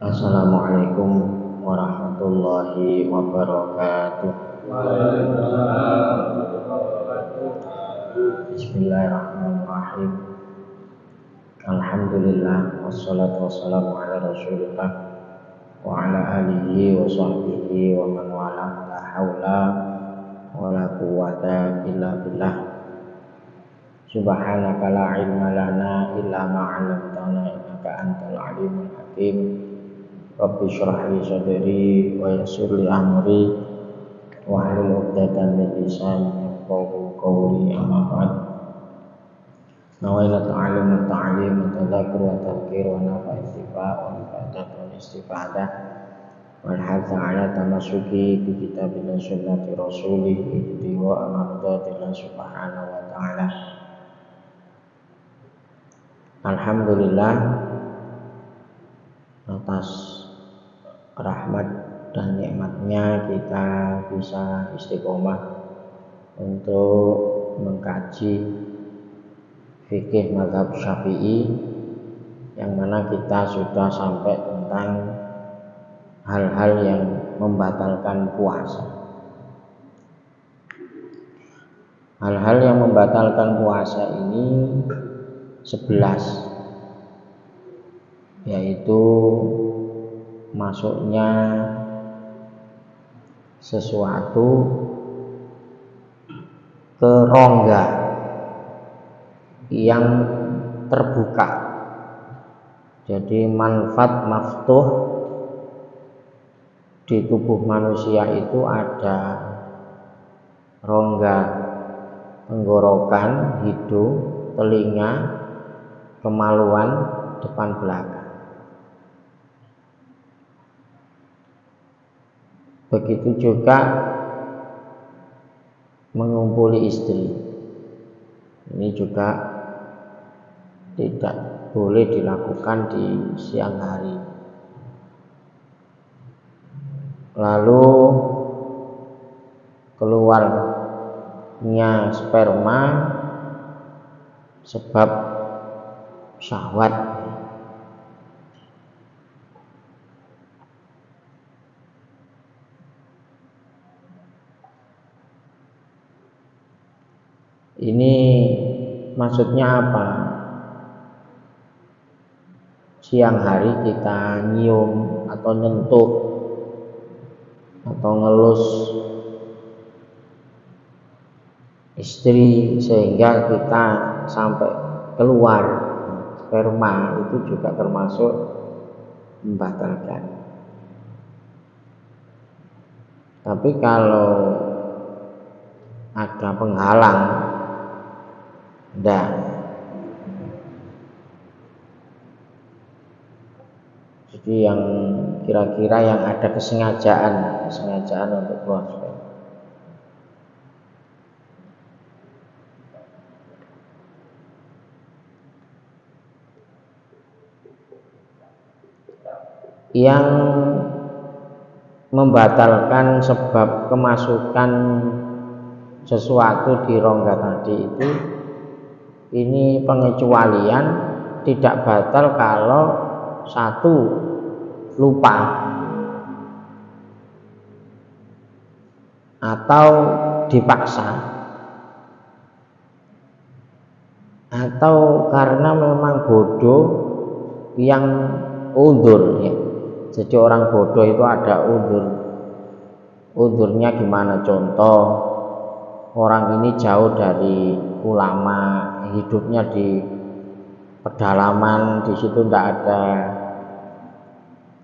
Assalamualaikum warahmatullahi wabarakatuh. Waalaikumsalam. Bismillahirrahmanirrahim. Alhamdulillah wassalatu wassalamu ala Rasulillah wa ala alihi wa sahbihi wa man wala la haula wa la quwwata illa billah. Subhanaka la ilma lana illa ma 'allamtana innaka antal alimul hakim. Rabbi shrah li sadri wa yassir li amri wa hlul 'uqdatam min lisani yafqahu qawli. Amma ba'd. Nawaitu ta'lim wa ta'lim wa tadzakur wa tadhkir wa nafa istifa' wa ifadah wa istifadah wal hadza 'ala tamassuki bi kitabillah sunnati rasulih wa amradatillah subhanahu wa ta'ala. Alhamdulillah atas rahmat dan nikmatnya kita bisa istiqomah untuk mengkaji fikih mazhab Syafi'i, yang mana kita sudah sampai tentang hal-hal yang membatalkan puasa. Hal-hal yang membatalkan puasa ini 11, yaitu masuknya sesuatu ke rongga yang terbuka. Jadi manfaat maftuh di tubuh manusia itu ada rongga tenggorokan, hidung, telinga, kemaluan, depan belakang. Begitu juga mengumpuli istri. Ini juga tidak boleh dilakukan di siang hari. Lalu keluarnya sperma sebab syahwat. Ini maksudnya apa? Siang hari kita nyium atau nyentuh atau ngelus istri sehingga kita sampai keluar sperma, itu juga termasuk membatalkan. Tapi kalau ada penghalang, enggak. Jadi yang kira-kira yang ada kesengajaan untuk keluar sperma. Yang membatalkan sebab kemasukan sesuatu di rongga tadi itu, ini pengecualian, tidak batal kalau satu lupa atau dipaksa, atau karena memang bodoh yang uzur ya. Jadi orang bodoh itu ada uzur. Uzurnya gimana? Contoh, orang ini jauh dari ulama, hidupnya di pedalaman, di situ tidak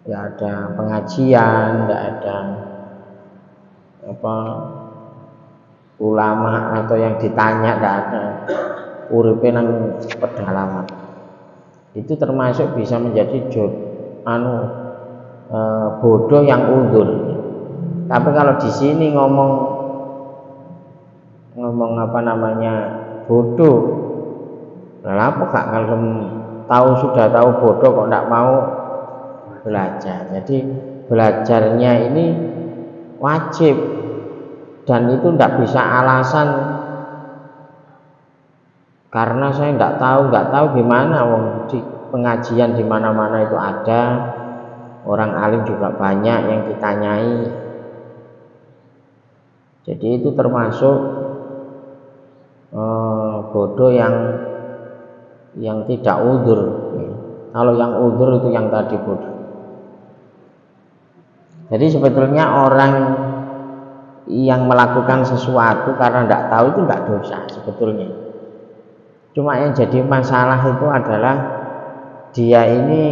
ada pengajian, tidak ada ulama atau yang ditanya, tidak ada, uripe nang pedalaman. Itu termasuk bisa menjadi bodoh yang uzur. Tapi kalau di sini ngomong bodoh, kenapa kak kalau sudah tahu bodoh kok tidak mau belajar? Jadi belajarnya ini wajib, dan itu tidak bisa alasan karena saya nggak tahu gimana, di pengajian di mana-mana itu ada, orang alim juga banyak yang ditanyai. Jadi itu termasuk bodoh yang tidak udzur. Kalau yang udzur itu yang tadi bodoh. Jadi sebetulnya orang yang melakukan sesuatu karena tidak tahu itu tidak dosa sebetulnya. Cuma yang jadi masalah itu adalah dia ini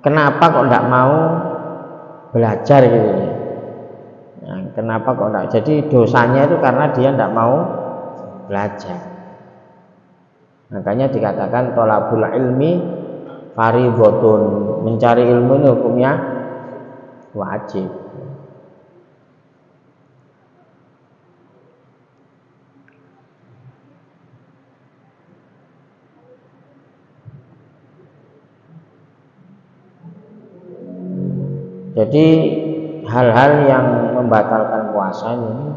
kenapa kok tidak mau belajar gitu ya. Nah, kenapa kok tidak? Jadi dosanya itu karena dia tidak mau belajar. Makanya dikatakan thalabul ilmi fardhotun, mencari ilmu ini hukumnya wajib. Jadi hal-hal yang membatalkan puasa ini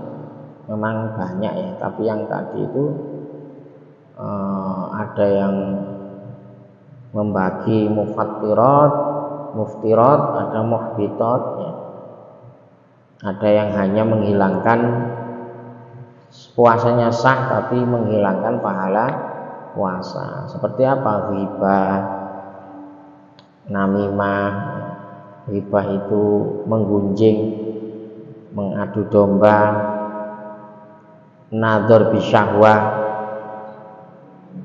memang banyak ya, tapi yang tadi itu ada yang membagi mufattirat, muftirat, ada muhbitat ya. Ada yang hanya menghilangkan puasanya sah tapi menghilangkan pahala puasa. Seperti apa? Ghibah, namimah. Ghibah itu menggunjing, mengadu domba, nadzar bisyahwah.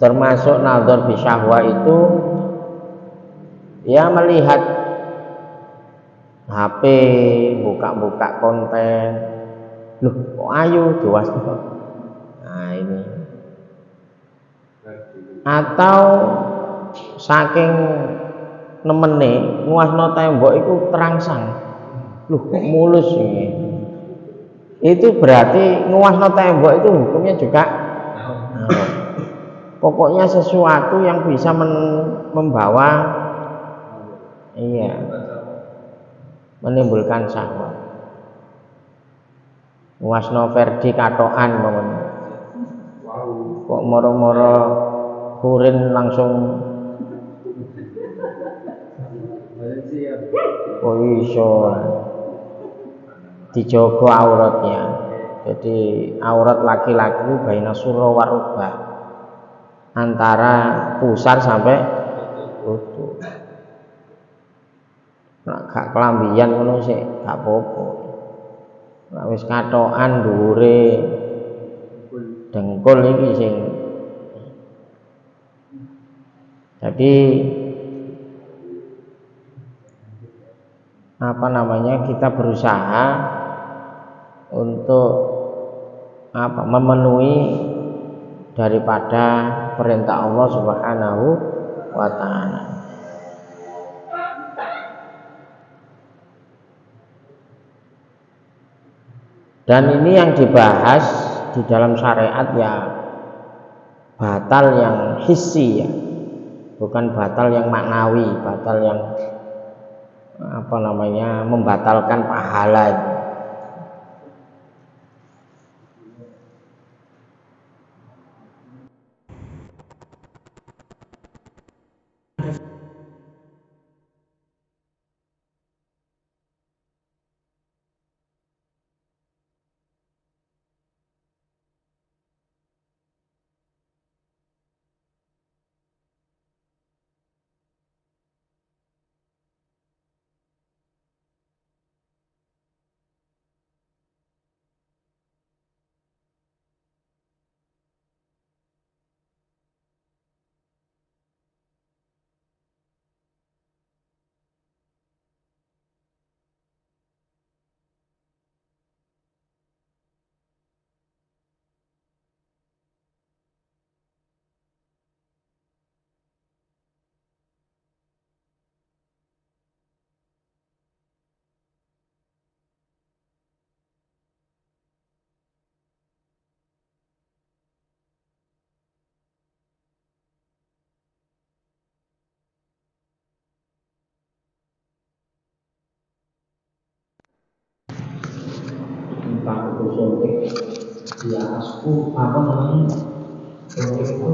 Termasuk nadzar bisyahwah itu ya melihat HP, buka-buka konten, loh kok ayu jelas. Nah ini. Atau saking nemene nguasno tembok itu terangsang, loh kok mulus ini. Itu berarti nguasno tembok itu hukumnya juga pokoknya sesuatu yang bisa membawa menimbulkan syahwat. Nguasno verdi katokan momen. Kok moro-moro kurin langsung iso dijogo auratnya. Jadi aurat laki-laki itu baina surra wa rukbah, antara pusar sampai lutut. Nek gak kelambian ngono sik gak apa-apa. Nek wis katokan dhuwure dengkul iki sing. Jadi kita berusaha untuk memenuhi daripada perintah Allah Subhanahu wa taala. Dan ini yang dibahas di dalam syariat ya batal yang hissi ya, bukan batal yang maknawi, batal yang membatalkan pahala. Ya, apa namanya? Itu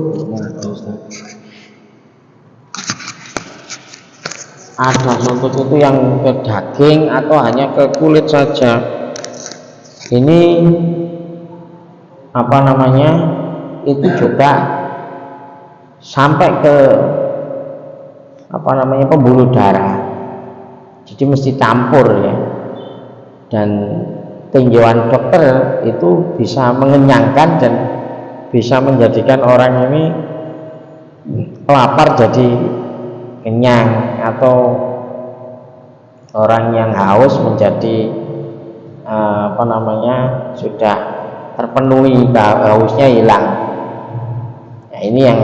ada suntuk itu yang ke daging atau hanya ke kulit saja. Ini apa namanya, itu juga sampai ke apa namanya, pembuluh darah. Jadi mesti campur ya. Dan tinjauan dokter itu bisa mengenyangkan dan bisa menjadikan orang ini lapar jadi kenyang, atau orang yang haus menjadi apa namanya, sudah terpenuhi, hausnya hilang. Nah, ini yang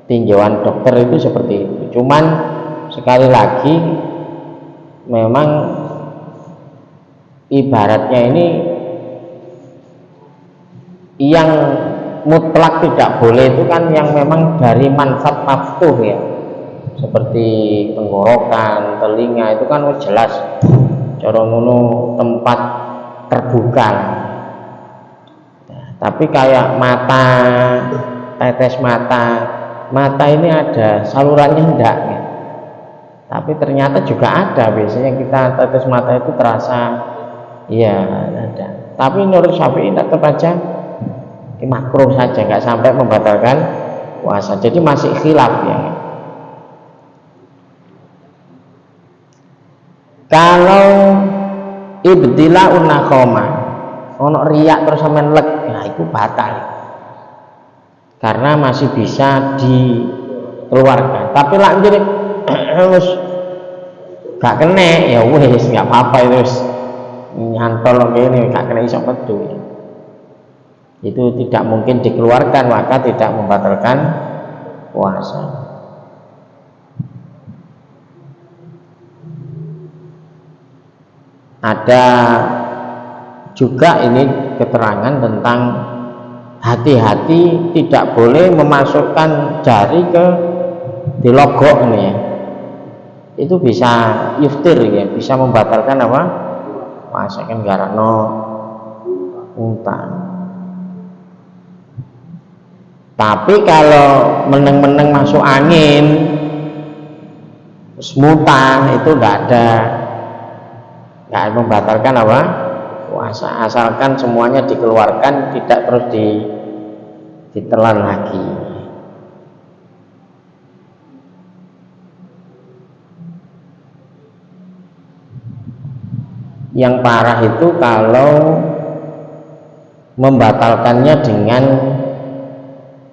tinjauan dokter itu seperti itu. Cuman sekali lagi memang ibaratnya ini yang mutlak tidak boleh itu kan yang memang dari manfaat maftuh ya, seperti tenggorokan, telinga, itu kan jelas cara ngono tempat terbuka. Nah, tapi kayak mata, tetes mata ini ada salurannya enggak ya? Tapi ternyata juga ada, biasanya kita tetes mata itu terasa iya ada. Tapi menurut Syafi'i tetap aja makruh saja, nggak sampai membatalkan puasa. Jadi masih khilaf ya. Kalau ibtila unakhoma ono riak terus sampean lek, nah itu batal. Karena masih bisa dikeluarkan. Tapi lak jadi wis gak kena ya wis nggak apa-apa, terus nyantol ngene gak kena iso metu. Itu tidak mungkin dikeluarkan, maka tidak membatalkan puasa. Ada juga ini keterangan tentang hati-hati tidak boleh memasukkan jari ke dilogok ini ya. Itu bisa yuftir ya, bisa membatalkan apa? Puasa kan garano unta. Tapi kalau meneng-meneng masuk angin semutan itu enggak membatalkan apa? Puasa, asalkan semuanya dikeluarkan, tidak terus ditelan lagi. Yang parah itu kalau membatalkannya dengan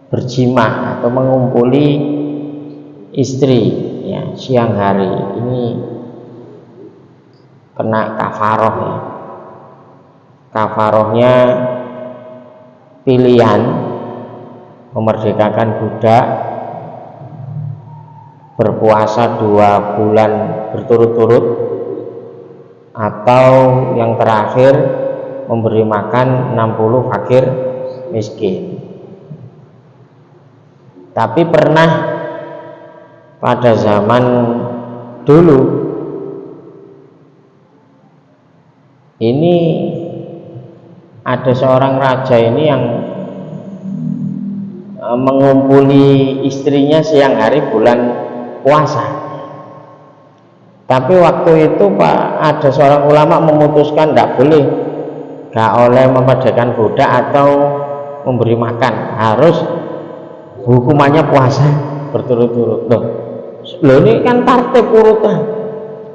berjima atau mengumpuli istri ya siang hari, ini kena kafaroh ya. Kafarohnya pilihan memerdekakan budak, berpuasa 2 bulan berturut-turut, atau yang terakhir memberi makan 60 fakir miskin. Tapi pernah pada zaman dulu ini ada seorang raja ini yang mengumpuli istrinya siang hari bulan puasa. Tapi waktu itu Pak, ada seorang ulama memutuskan tidak boleh, gak oleh memerdekakan budak atau memberi makan, harus hukumannya puasa berturut-turut. Loh ini kan partai urutan.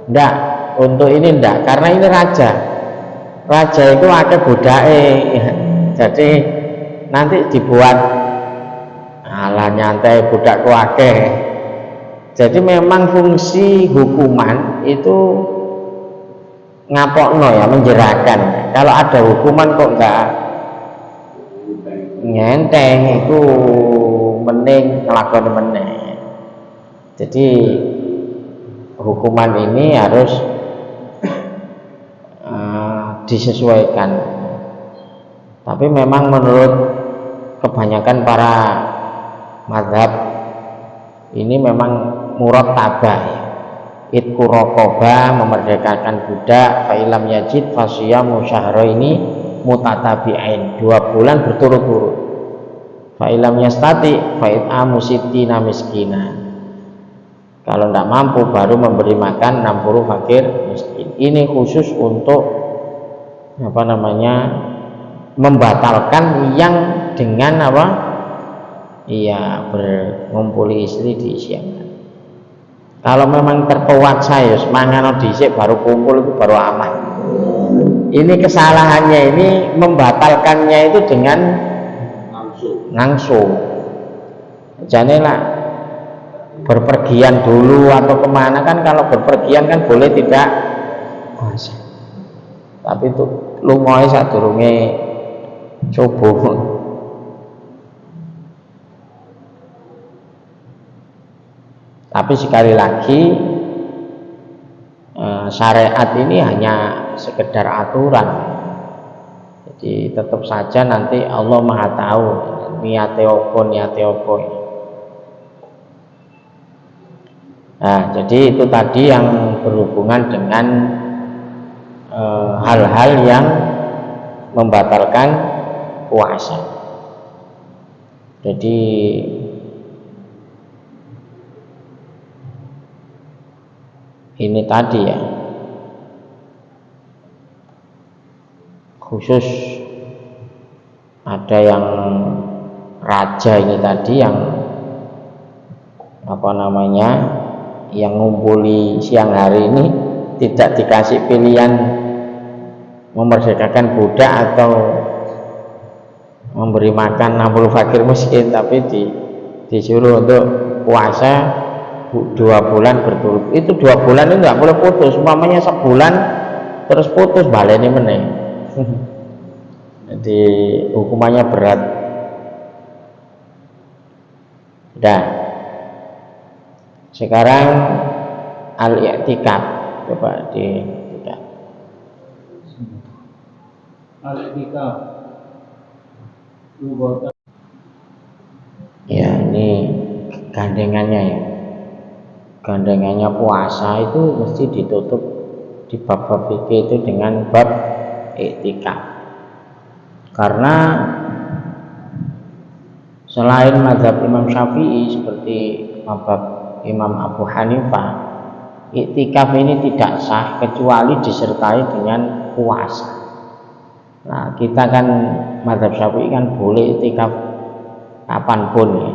Enggak, untuk ini enggak, karena ini raja. Raja itu ada budake. Jadi nanti dibuat ala nyantai budakku akeh. Jadi memang fungsi hukuman itu ngapokno ya, menjerakan. Kalau ada hukuman kok enggak ngenteng, itu mending ngelakoni meneh. Jadi hukuman ini harus disesuaikan. Tapi memang menurut kebanyakan para mazhab ini memang murad tabah ya. Itqu raqabah, memerdekakan budak, fa ilam yajid fasiyamu syahraini mutatabi'ain, 2 bulan berturut-turut. Fa ilam yastati fa it'amu sittina miskina. Kalau tidak mampu baru memberi makan 60 fakir miskin. Ini khusus untuk membatalkan yang dengan mengumpuli istri di siang hari. Kalau memang terpaksa ya mangan dhisik baru kumpul itu baru aman. Ini kesalahannya ini membatalkannya itu dengan langsung. Jane lah berpergian dulu atau kemana kan, kalau berpergian kan boleh tidak puasa. Tapi itu lungoe sadurunge coba. Tapi sekali lagi syariat ini hanya sekedar aturan. Jadi tetap saja nanti Allah Maha tahu niate opo. Nah, jadi itu tadi yang berhubungan dengan hal-hal yang membatalkan puasa. Jadi ini tadi ya, khusus ada yang raja ini tadi yang yang ngumpuli siang hari ini tidak dikasih pilihan memerdekakan budak atau memberi makan 60 fakir miskin, tapi disuruh untuk puasa 2 bulan berturut. Itu 2 bulan itu nggak boleh putus. Umpamanya sebulan terus putus baleni meneh. Jadi hukumannya berat. Nah, sekarang al-i'tikaf, coba tidak. Al-i'tikaf. Ya, ini gandengannya ya. Gandengannya puasa itu mesti ditutup di bab-bab fikih itu dengan bab i'tikaf. Karena selain mazhab Imam Syafi'i seperti mazhab Imam Abu Hanifah, i'tikaf ini tidak sah kecuali disertai dengan puasa. Nah, kita kan mazhab Syafi'i kan boleh i'tikaf kapanpun ya.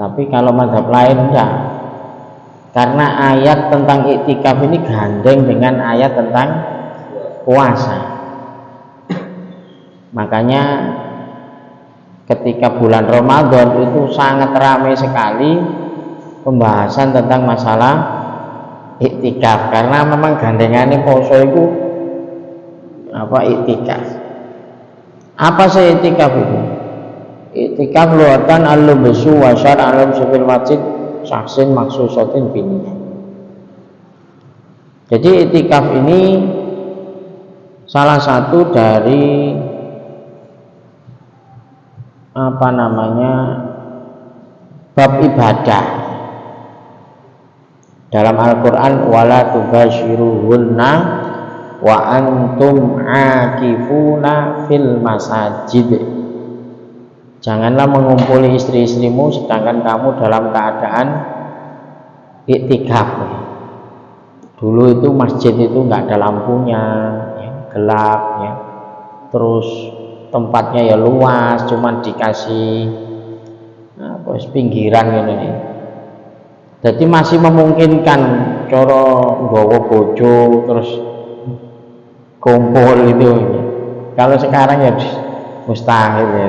Tapi kalau mazhab lain enggak. Karena ayat tentang i'tikaf ini gandeng dengan ayat tentang puasa. Makanya ketika bulan Ramadan itu sangat ramai sekali pembahasan tentang masalah i'tikaf, karena memang gandengannya poso itu i'tikaf. Apa sih i'tikaf itu? I'tikaf luatan al-lubsu wa syar'an al-sufil masjid saksin maksusotin biniyah. Jadi i'tikaf ini salah satu dari bab ibadah dalam Al-Quran. Wala tubashiruhunna wa antum akifuna fil masajid. Janganlah mengumpuli istri-istrimu sedangkan kamu dalam keadaan i'tikaf. Dulu itu masjid itu nggak ada lampunya, ya, gelap ya. Terus tempatnya ya luas, cuman dikasih pinggiran ini. Jadi masih memungkinkan coro nggawa bojo terus kumpul itu. Kalau sekarang ya mustahil ya.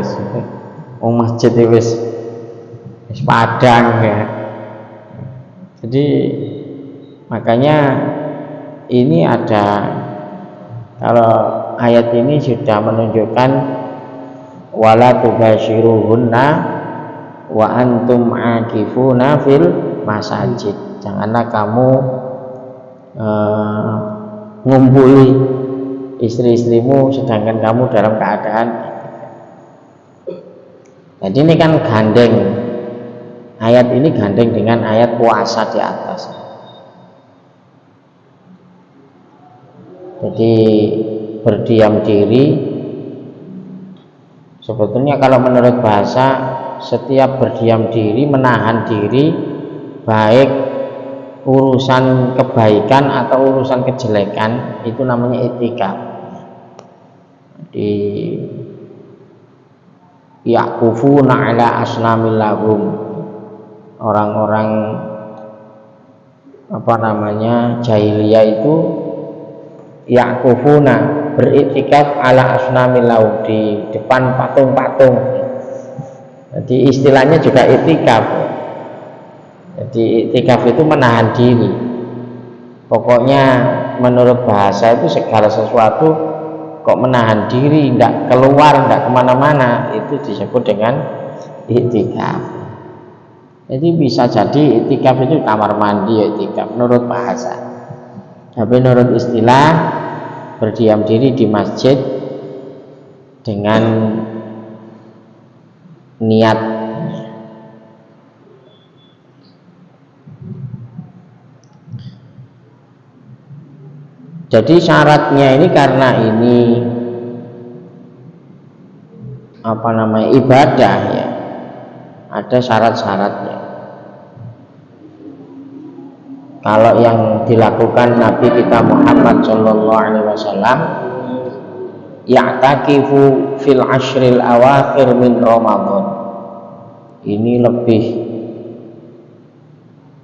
Masjid itu wis padang ya. Jadi makanya ini ada, kalau ayat ini sudah menunjukkan wala tubashiruhunna wa antum akifuna fil masajid. Janganlah kamu ngumpuli istri-istrimu sedangkan kamu dalam keadaan. Jadi ini kan gandeng, ayat ini gandeng dengan ayat puasa di atas. Jadi berdiam diri, sebetulnya kalau menurut bahasa setiap berdiam diri, menahan diri baik urusan kebaikan atau urusan kejelekan, itu namanya i'tikaf. Di yaqufuna ala asnamil lahum, orang-orang jahiliyah itu yaqufuna, beriktikaf ala asnamil lahum, di depan patung-patung. Jadi istilahnya juga i'tikaf. Jadi i'tikaf itu menahan diri. Pokoknya menurut bahasa itu segala sesuatu kok menahan diri, tidak keluar, tidak kemana-mana, itu disebut dengan i'tikaf. Jadi bisa jadi i'tikaf itu kamar mandi, i'tikaf menurut bahasa. Tapi menurut istilah, berdiam diri di masjid dengan niat. Jadi syaratnya ini, karena ini ibadah ya, ada syarat-syaratnya. Kalau yang dilakukan Nabi kita Muhammad Shallallahu Alaihi Wasallam, ya'takifu fil ashril awakhir min Ramadan, ini lebih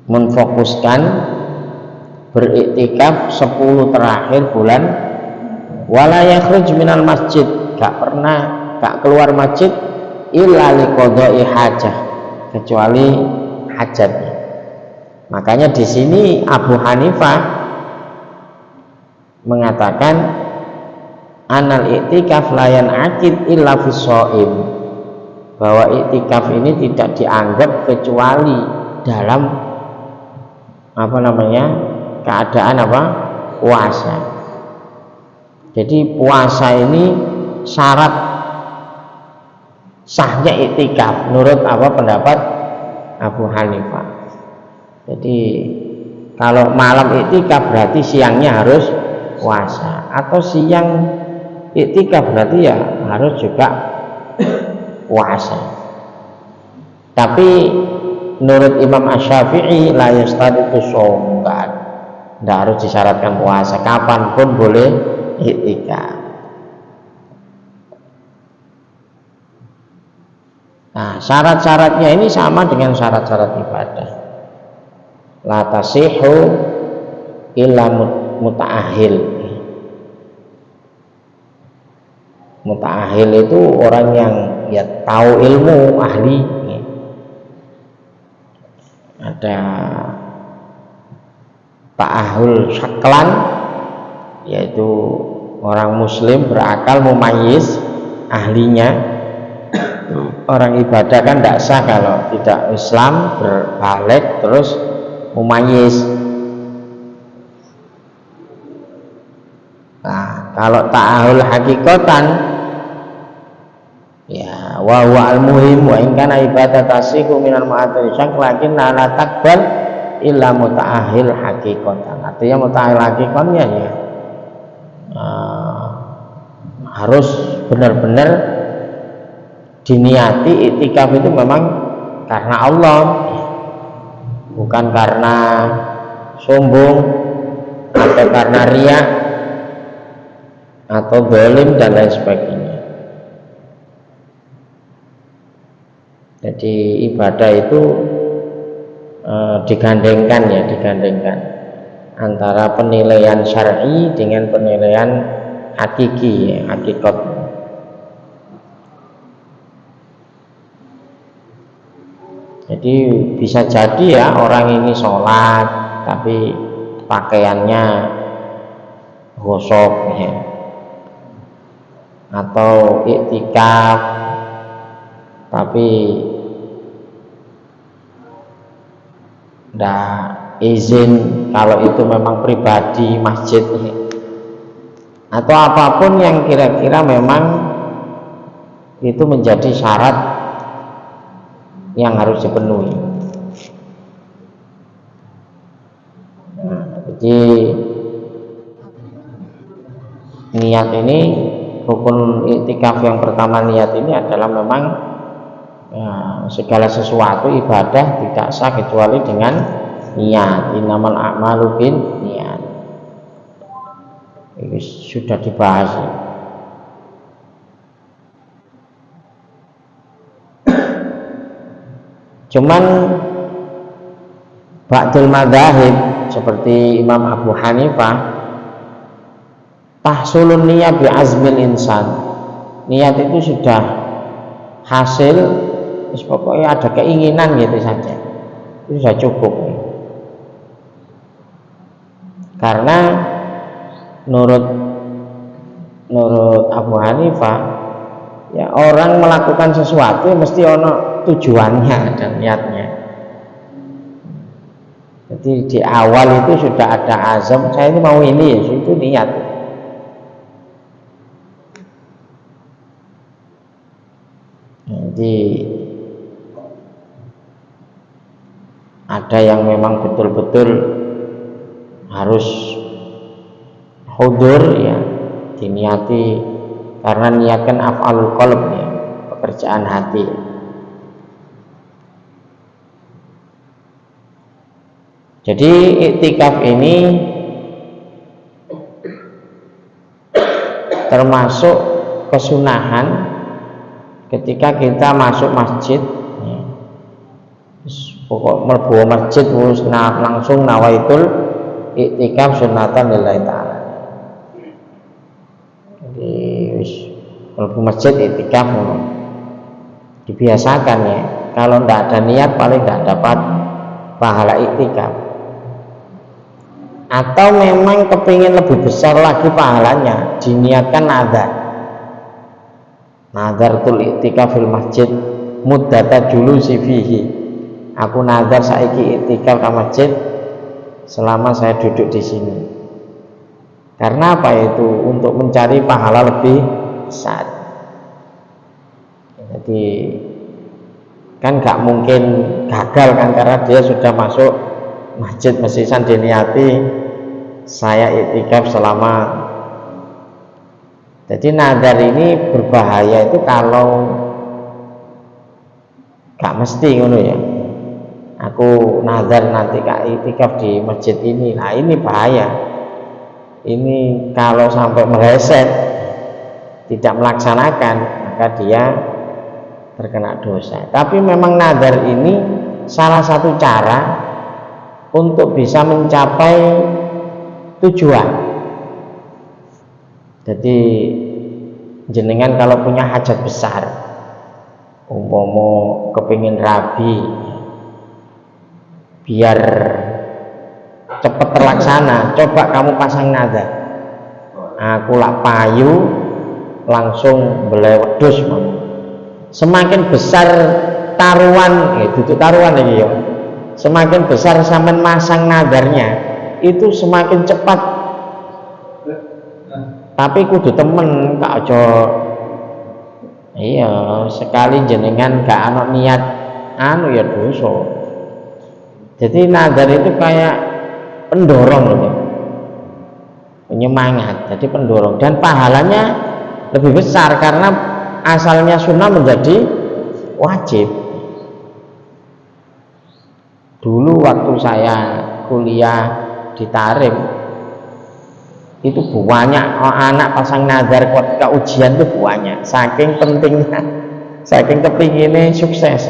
menfokuskan beriktikaf 10 terakhir bulan, wala yakhruj minal masjid, gak keluar masjid illa liqada'i hajah, kecuali hajatnya. Makanya di sini Abu Hanifah mengatakan anal i'tikaf la yan'aqid illa fis shaim, bahwa i'tikaf ini tidak dianggap kecuali dalam keadaan puasa. Jadi puasa ini syarat sahnya i'tikaf menurut pendapat Abu Hanifah. Jadi kalau malam i'tikaf berarti siangnya harus puasa, atau siang i'tikaf berarti ya harus juga puasa. Tapi menurut Imam Asy-Syafi'i la yastadiqu shaum, tidak harus disyaratkan puasa, kapanpun boleh i'tikaf. Nah, syarat-syaratnya ini sama dengan syarat-syarat ibadah. La tasihhu illa muta'ahil. Muta'ahil itu orang yang ya tahu ilmu, ahli. Ada ta'ahul syaklan, yaitu orang muslim berakal, mumayyiz, ahlinya. Orang ibadah kan tidak sah kalau tidak Islam, berbalik terus mumayyiz. Nah, kalau ta'ahul hakikatan ya wa huwa al-muhim wa in kana ibadah tasihu minal mu'athir syak, lakin la takbal illa muta'ahil hakikatan. Artinya muta'ahil hakikatnya ya harus benar-benar diniati i'tikaf itu memang karena Allah, bukan karena sombong atau karena riya atau zalim dan lain sebagainya. Jadi ibadah itu digandengkan antara penilaian syar'i dengan penilaian hakiki, hakikat. Jadi bisa jadi ya orang ini sholat tapi pakaiannya gosok ya, atau i'tikaf tapi tidak izin kalau itu memang pribadi masjid, atau apapun yang kira-kira memang itu menjadi syarat yang harus dipenuhi. Nah, jadi niat ini, rukun i'tikaf yang pertama niat ini adalah memang Ya, segala sesuatu ibadah tidak sah kecuali dengan niat. Innamal a'malu bin niat. Ini sudah dibahas. Cuman ba'dul madzahib seperti Imam Abu Hanifah, tahsulun niyat bi azmil insan. Niat itu sudah hasil, pokoknya ada keinginan gitu saja, itu sudah cukup. Karena menurut Abu Hanifah, ya orang melakukan sesuatu mesti ono tujuannya dan niatnya. Jadi di awal itu sudah ada azam, saya ini mau ini, ya itu niat. Jadi ada yang memang betul-betul harus hudur, ya diniati, karena niatkan af'alul qalb, ya pekerjaan hati. Jadi iktikaf ini termasuk kesunahan ketika kita masuk masjid, ya. Pokok mlebu masjid wis langsung nawaitul iktikaf sunatan lillahi ta'ala. Jadi wis mlebu masjid iktikaf dibiasakan, ya. Kalau tidak ada niat paling tidak dapat pahala iktikaf. Atau memang kepingin lebih besar lagi pahalanya, diniatkan nazartul iktikaf fil masjid muddata julusi fihi. Aku nazar saiki iktikaf ke masjid selama saya duduk di sini. Karena apa itu? Untuk mencari pahala lebih besar. Jadi kan nggak mungkin gagal kan, karena dia sudah masuk masjid mesisan diniati saya iktikaf selama. Jadi nazar ini berbahaya itu kalau gak mesti ngono, ya. Aku nazar nanti kak iktikaf di masjid ini. Nah ini bahaya. Ini kalau sampai meleset tidak melaksanakan, maka dia terkena dosa. Tapi memang nazar ini salah satu cara untuk bisa mencapai tujuan. Jadi jenengan kalau punya hajat besar, umpama kepingin rabi, biar cepat terlaksana, coba kamu pasang nazar. Aku lak payu langsung belai wedhus. Semakin besar taruhan, itu taruhan ini ya. Semakin besar sampean masang nazarnya, itu semakin cepat. Tapi kudu temen, kak aja. Iya, sekali jenengan gak ana niat ya dosa. Jadi nazar itu kayak pendorong gitu, penyemangat, jadi pendorong, dan pahalanya lebih besar karena asalnya sunnah menjadi wajib. Dulu waktu saya kuliah di Tarim itu banyak anak pasang nazar ketika ujian itu banyak, saking pentingnya, saking kepinginnya sukses.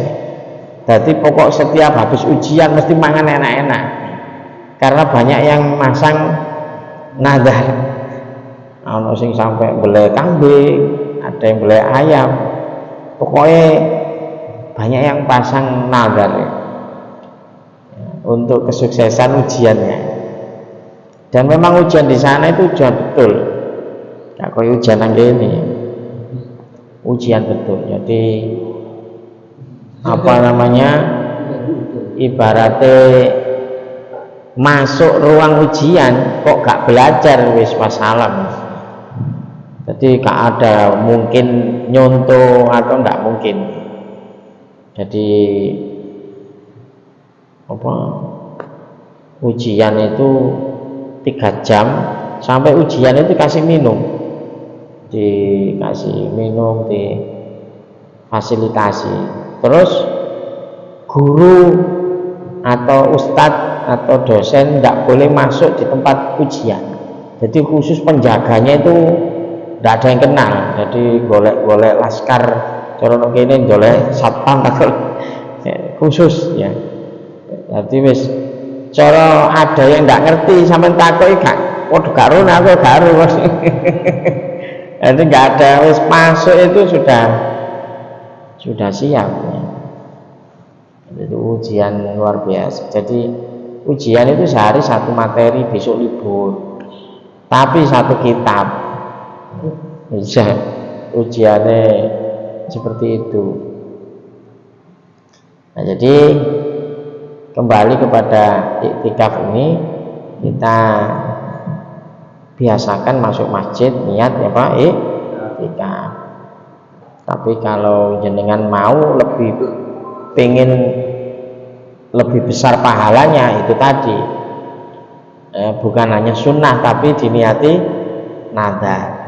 Jadi pokok setiap habis ujian mesti mangan enak-enak, karena banyak yang masang nazar. Ono sing sampai beli kambing, ada yang beli ayam, pokoknya banyak yang pasang nazar, ya, untuk kesuksesan ujiannya. Dan memang ujian di sana itu ujian betul, gak kayak ujian yang ini, ujian betul. Jadi apa namanya, ibaratnya masuk ruang ujian kok gak belajar, wis masalah. Jadi gak ada mungkin nyontoh atau gak mungkin. Jadi apa, ujian itu 3 jam, sampai ujian itu dikasih minum, di fasilitasi. Terus guru atau ustadz atau dosen tidak boleh masuk di tempat ujian. Jadi khusus penjaganya itu tidak ada yang kenal. Jadi golek-golek laskar, corong ini golek satpam atau khusus ya. Jadi wis cara ada yang tidak ngerti sampai takoki gak, waduh gak rono aku gak ero. Jadi nggak ada, wis masuk itu sudah siap ya. Itu ujian luar biasa. Jadi ujian itu sehari satu materi, besok libur, tapi satu kitab bisa ujiannya seperti itu. Nah, jadi kembali kepada iktikaf ini, kita biasakan masuk masjid niat ya Pak iktikaf. Tapi kalau jenengan mau pengen lebih besar pahalanya, itu tadi bukan hanya sunnah tapi diniati nadar.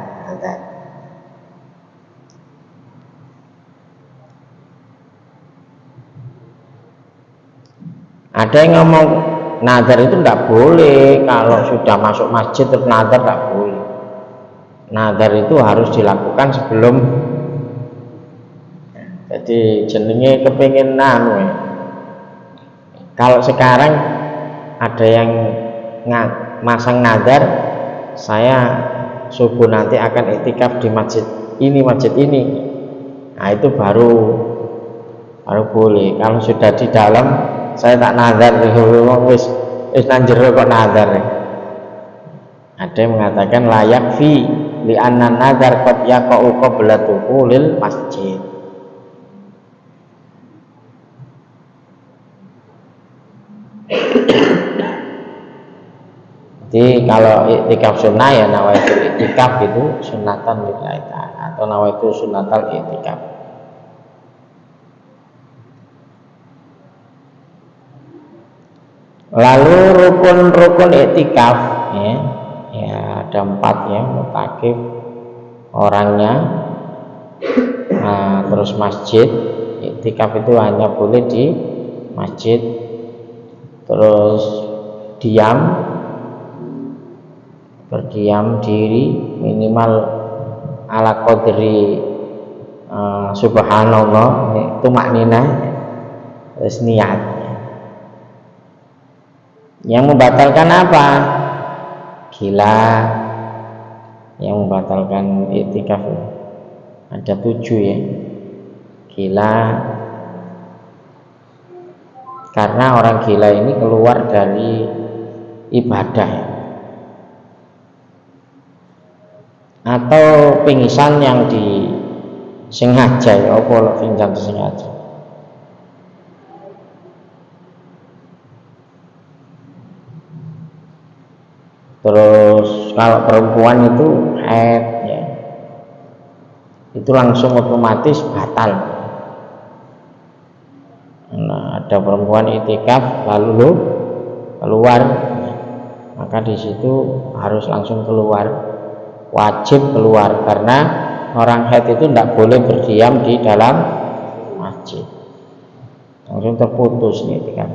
Ada yang ngomong nadar itu tidak boleh, kalau sudah masuk masjid terus nadar tidak boleh. Nadar itu harus dilakukan sebelum. Jadi jenenge kepingin kalau sekarang ada yang masang nadar, saya subuh nanti akan iktikaf di masjid ini. Nah itu baru boleh. Kalau sudah di dalam, saya tak nadar, wis nang jero kok nadar. Ada yang mengatakan layak fi li anna nadar qad yaqa'u qabla dukhulil masjid. Jadi kalau iktikaf sunnah ya nawaitul iktikaf itu sunnatan lillahi ta'ala atau nawaitul sunnatal iktikaf. Lalu rukun-rukun iktikaf ya ada 4 ya, mutakif orangnya, terus masjid. Iktikaf itu hanya boleh di masjid. Terus berdiam diri minimal ala qadri subhanallah, itu maknina. Terus niat. Yang membatalkan apa? Gila. Yang membatalkan iktikaf ada 7 ya. Gila, karena orang gila ini keluar dari ibadah ya. Atau pingsan yang disengaja ya, apa pingsan disengaja. Terus kalau perempuan itu haid ya, itu langsung otomatis batal. Nah, ada perempuan iktikaf lalu keluar, maka di situ harus langsung keluar. Wajib keluar, karena orang haid itu tidak boleh berdiam di dalam masjid, langsung terputus nih kan.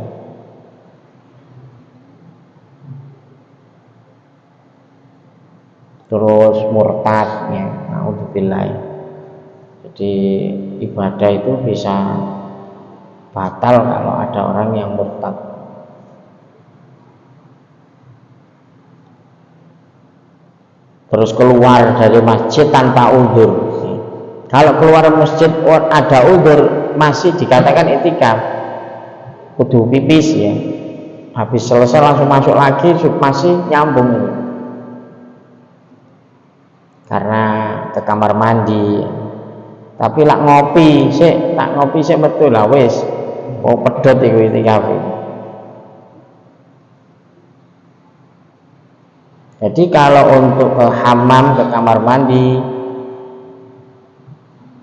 Terus murtadnya, naudzubillah. Jadi ibadah itu bisa batal kalau ada orang yang murtad. Terus keluar dari masjid tanpa udzur. Kalau keluar masjid ada udzur masih dikatakan iktikaf. Kudu pipis ya. Habis selesai langsung masuk lagi masih nyambung ini. Karena ke kamar mandi. Tapi lak ngopi sik betul lah wis. Oh pedhot iku iktikaf. Jadi kalau untuk ke hammam, ke kamar mandi,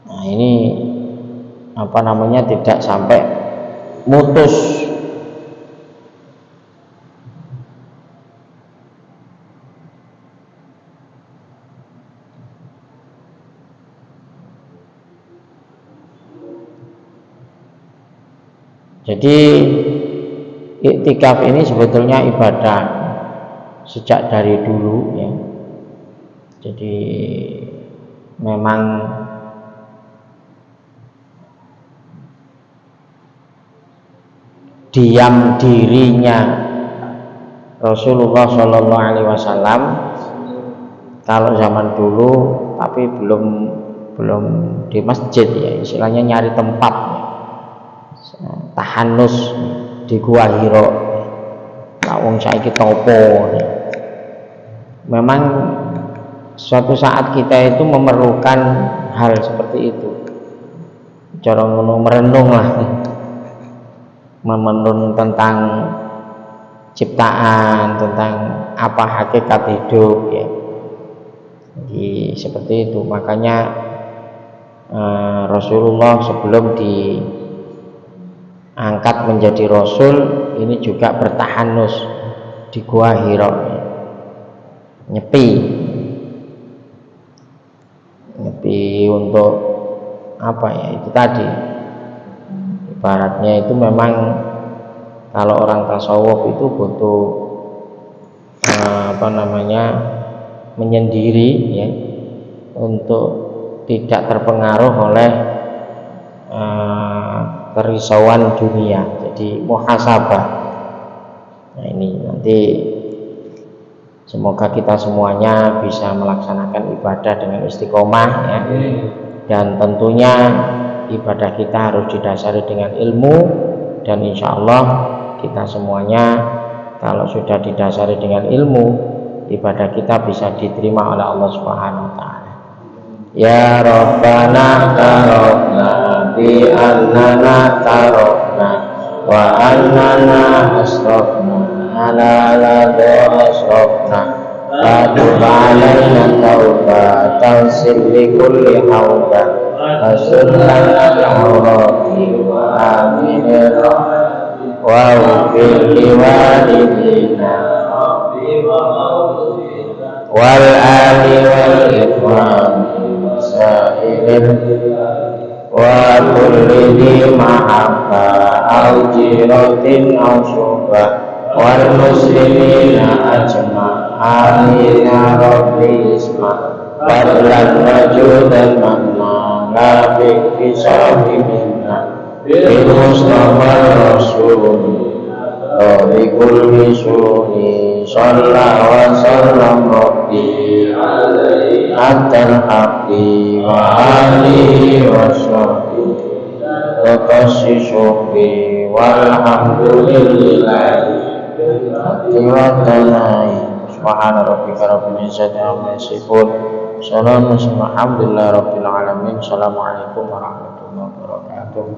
nah ini tidak sampai mutus. Jadi iktikaf ini sebetulnya ibadah sejak dari dulu ya. Jadi memang diam dirinya Rasulullah Shallallahu Alaihi Wasallam kalau zaman dulu, tapi belum di masjid ya, istilahnya nyari tempat ya. Tahanus di Gua Hiro, lawang saiki topo ya. Memang suatu saat kita itu memerlukan hal seperti itu, cara merenung lah, merenung tentang ciptaan, tentang apa hakikat hidup ya. Jadi seperti itu, makanya Rasulullah sebelum diangkat menjadi Rasul ini juga bertahanus di Gua Hiro ya. Nyepi untuk apa ya, itu tadi ibaratnya itu memang kalau orang tasawuf itu butuh menyendiri ya, untuk tidak terpengaruh oleh kerisauan dunia, jadi muhasabah. Nah ini nanti semoga kita semuanya bisa melaksanakan ibadah dengan istiqomah ya. Dan tentunya ibadah kita harus didasari dengan ilmu, dan insya Allah kita semuanya kalau sudah didasari dengan ilmu, ibadah kita bisa diterima oleh Allah Subhanahu wa taala. Ya Rabbana tarokna bi annana tarokna wa annana asrofna ala ladha asrofna fatub alaina taubatan sirri kulli hawba Rasulullah al-Awrati wa aminir wa ufirli walidina wal ali wal ikhwani sairin wa kulli di mahabba au jiratin au syubah wal muslimina ajma amina rabbi isma fadlan wajudan manna la bikisabi minna bil mustafa rasul bi kulli suni sallallahu wa sallam rabbi alaihi atal haqqi wa alihi wa sahbihi wa kasishubi walhamdulillahi wa ta'ala. Subhana rabbika rabbil izzati amma yasifun, salamun alhamdulillahi rabbil alamin. Assalamualaikum warahmatullahi wabarakatuh.